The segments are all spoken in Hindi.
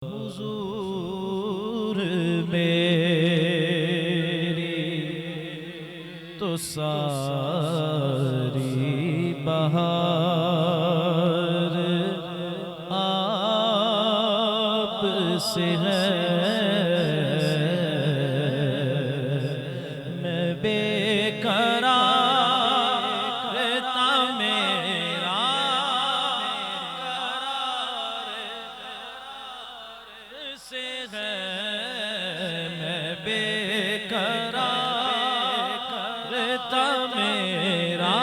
हुजूर मेरी तो सारी बहार आप से है। मैं बेकरार था मेरा करार से है। मैं बेकरार था मेरा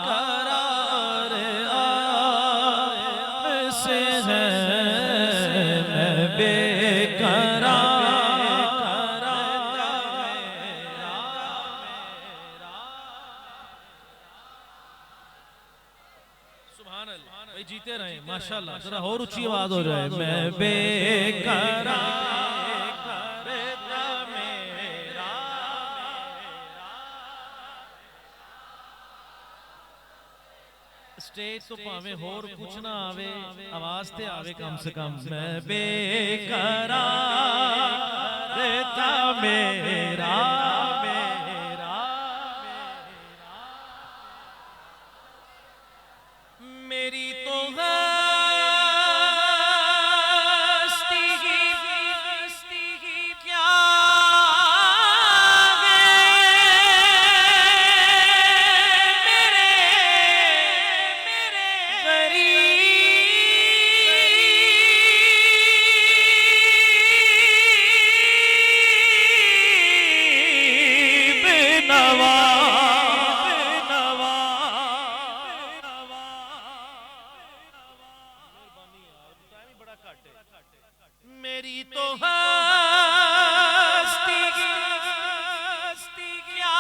करार आप से है। मैं बेकरार सुभान अल्लाह। भाई जीते रहे माशाल्लाह। जरा और ऊंची आवाज हो जाए। मैं बेकरार था मेरा स्टेज तो पावे होर कुछ ना आवे आवाज ते आवे कम से कम। मैं बेकरार था मेरा मेरी तो हस्ती की क्या है मेरे गरीब मेरी तो हस्ती क्या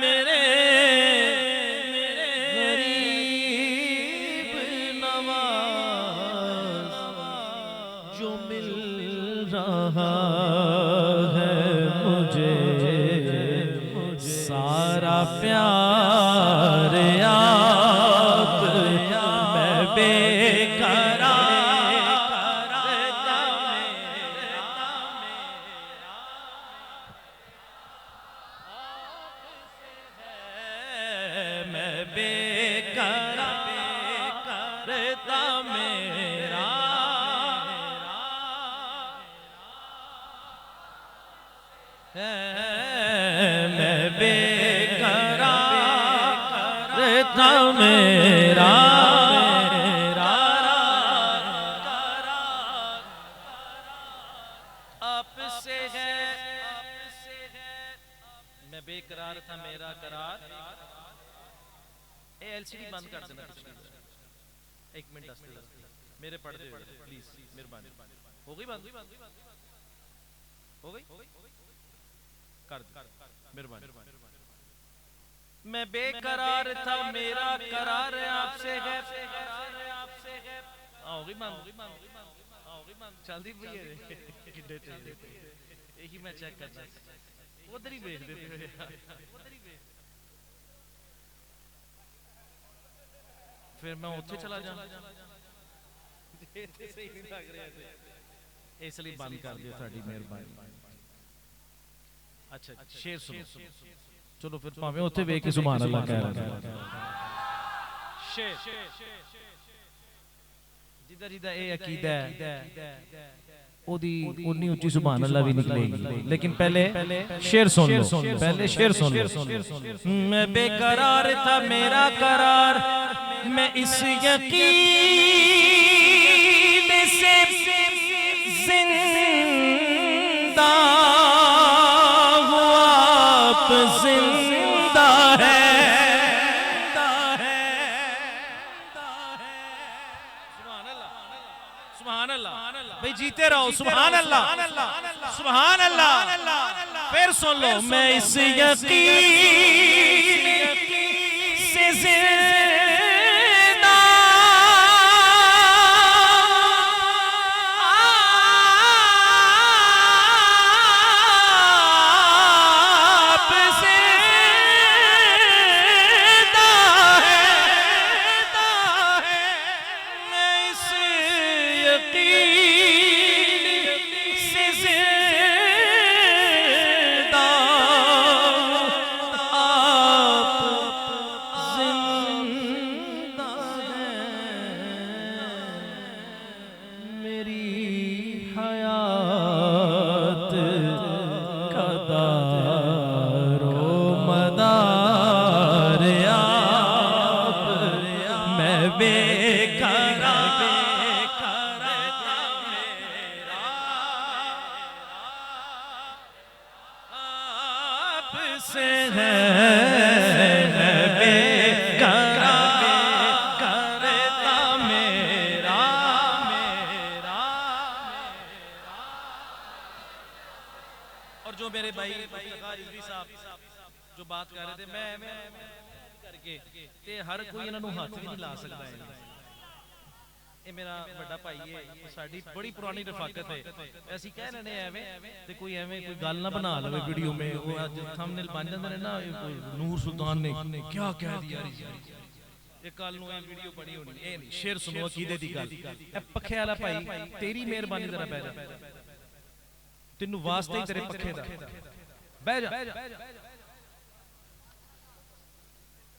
मेरे गरीब नवाज जो मिल रहा सारा प्यार आप। मैं बेकरार था मैं बेकरार था मेरा मैं बेकरार था मेरा आपसे है। मैं बेकरार था मेरा करार। एलसीडी बंद कर देना एक मिनट मेरे पर्दे प्लीज मेहरबानी। हो गई बंद हो गई कर मेहरबानी। मैं बेकरार था मेरा करार आपसे है। होगी चलती पई है यही मैं चेक करना उधर ही भेज देते फिर मैं उत्थे चला जाऊं इसलिए बंद कर दियो साडी मेहरबानी। अच्छा शेर सुनो चलो फिर भावे उत्थे वेख के सुभान अल्लाह कह रहा शेर जिदा जिदा ए अकीदा है ओदी उन्नी ऊंची सुभान अल्लाह भी निकलेगी। लेकिन पहले शेर सुन लो पहले शेर सुन लो। मैं बेकरार था मेरा करार मैं इस यकीन से जिंदा हुआ आप जिंदा है। सुभान अल्लाह भाई जीते रहो सुभान अल्लाह सुभान अल्लाह। फिर सुन लो मैं इस यकीन से जिंदा दारो मदार आप, मैं बेकरार आपसे है, मैं बेकरार करता मेरा। और जो मेरे भाई रिजवी साहब जो बात कर रहे थे, मैं करके ते हर कोई इन्हां नूं हत्थ भी नहीं ला सकता है। ये मेरा बड़ा भाई है, साडी बड़ी पुरानी रफाकत है। ऐसी कह रहे हैं एवें ते कोई एवें कोई गल ना बना लवे वीडियो में, वो अज थंबनेल बन जांदे ने ना, नूर सुल्तान ने क्या कह दिया ये कल नूं ये वीडियो बनी होनी। ए नहीं, शेर सुनो अकीदे दी गल। ए पखे वाला भाई तेरी मेहरबानी जरा पै जा, तेनू वास्ते ही तेरे पखे दा बह जा।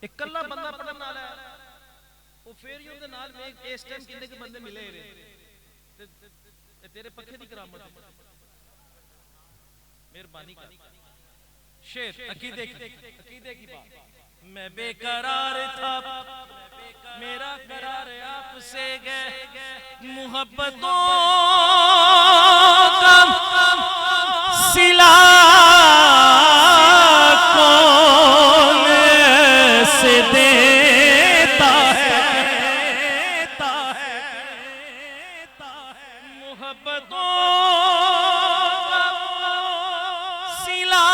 एक कल्ला बंदा पढ़न वाला है, वो फिर ही उहदे नाल में इस टाइम कितने के बंदे मिले रे ते तेरे पखे दी करामत है। मेहरबानी कर। शेर अकीदे की बात। मैं बेकरार था, मेरा करार आपसे गए, मोहब्बतों का सिला कौन से देता है, मोहब्बतों का सिला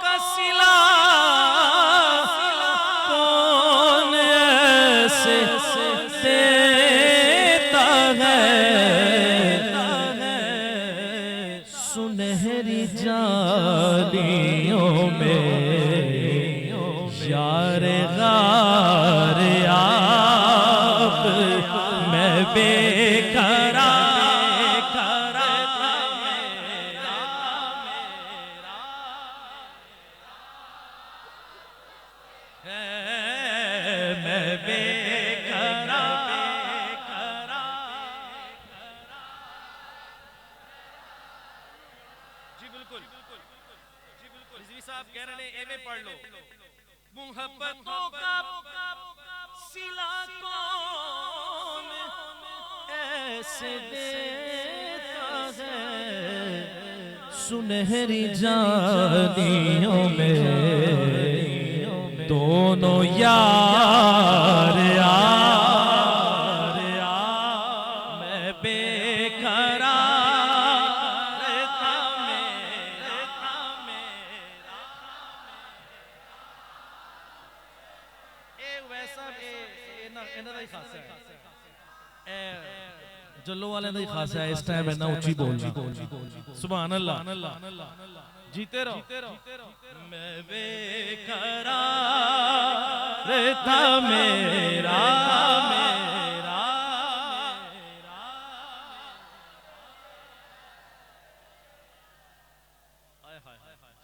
का सिला कौन ऐसे देता है, सुनहरी जालियों में यार गार आप, मैं बेकरार साहब कह रहे हैं एवे पढ़ लो। मोहब्बतों का सिला कौन ऐसे देता है, सुनहरी जानियों में दोनों यार मैं बेकरार था जल्लो वाले दा ही खासा है इस टाइम इतना उच्ची बोलना। सुभान अल्लाह, जीते रहो। मैं बेकरार था मेरा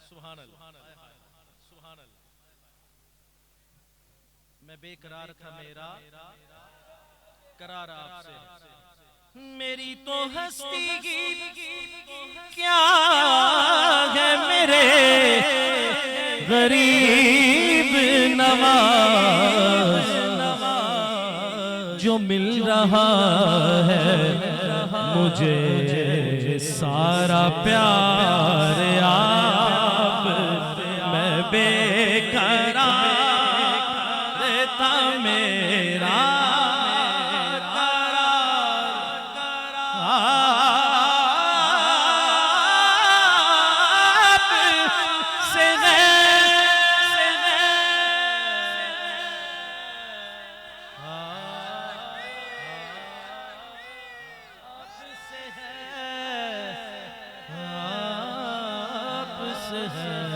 सुभान अल्लाह, सुभान अल्लाह। मैं बेकरार था मेरा करार आपसे, मेरी तो हस्ती की क्या है मेरे गरीब नवाज, जो मिल रहा है मुझे सारा प्यार आप, मैं बेकरार था मेरा है